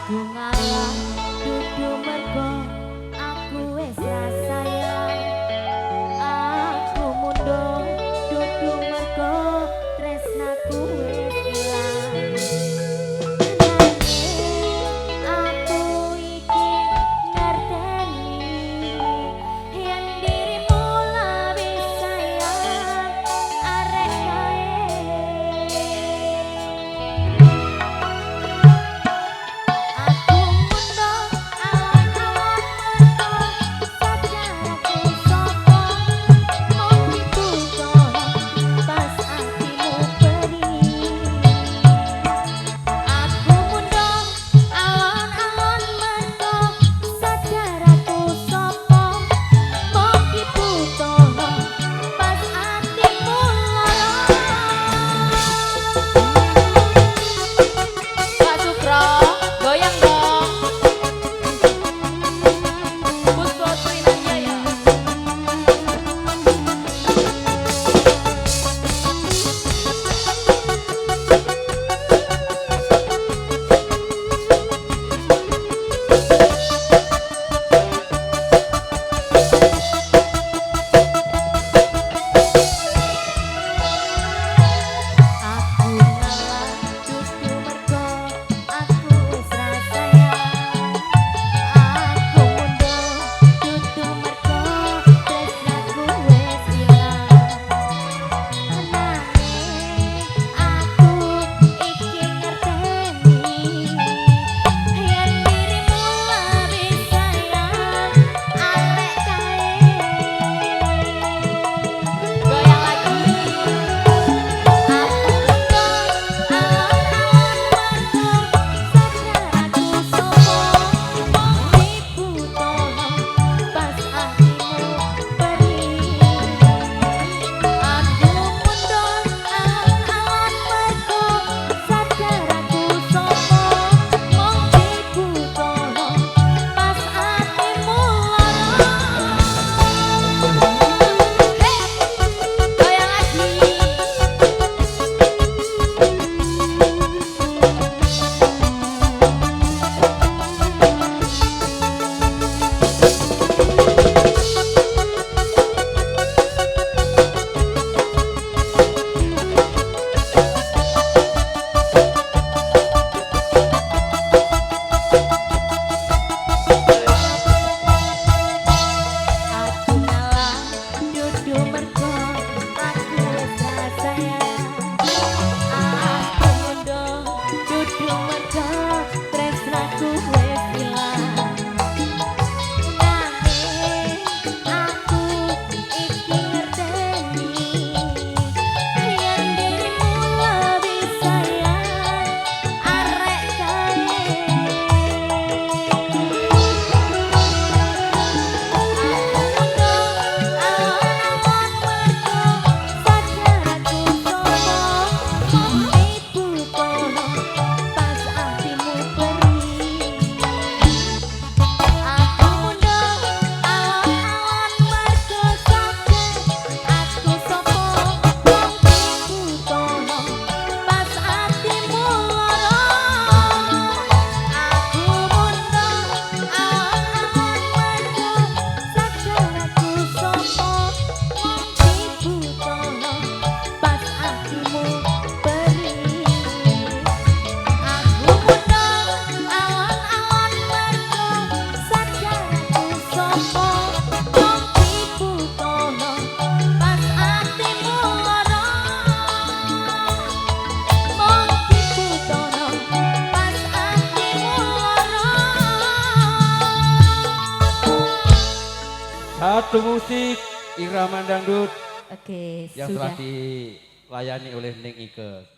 Aku ngalah dudu mergo aku wis ra sayang. Aku mundur dudu mergo tresnaku wis ilang. Nanging aku iki ngerteni yen dirimu lebih sayang arek kae. Aku mundur alon-alon mergo sajaraku sapa mung dibuka pas atimu perih. Aku mundur alon-alon mergo sajaraku sapa mung dibuka pas atimu lara. Kak Sukro, goyang dong. Bus Bosrin aja ya. Aku ngalah dudu mergo aku wis ra sayang. Aku mundur dudu mergo tresnaku wis ilang. Nanging aku iki ngerteni yen dirimu lebih sayang arek kae. Goyang lagi. Aku mundur alon-alon mergo sajaraku sapa mung dibuka pas atimu perih. Aku mundur alon-alon mergo sajaraku sapa mung dibuka pas atimu lara. Goyang lagi. Aku ngalah dudu mergo aku wis ra sayang. Aku mundur dudu mergo tresnaku wis ilang. Nanging aku iki ngerteni yen dirimu lebih sayang arek kae. Aku mundur alon-alon mergo sajaraku sapa mung dibuka pas atimu perih. Aku mundur alon-alon mergo sajaraku sapa mung dibuka pas atimu lara. Aku mundur alon-alon mergo sajaraku sapa mung dibuka pas atimu perih. Aku mundur alon-alon mergo sajaraku sapa mung dibuka pas atimu lara. Mung dibuka pas atimu lara. Satu musik irama dangdut Oke, yang sudah. telah dilayani oleh Neng Ike.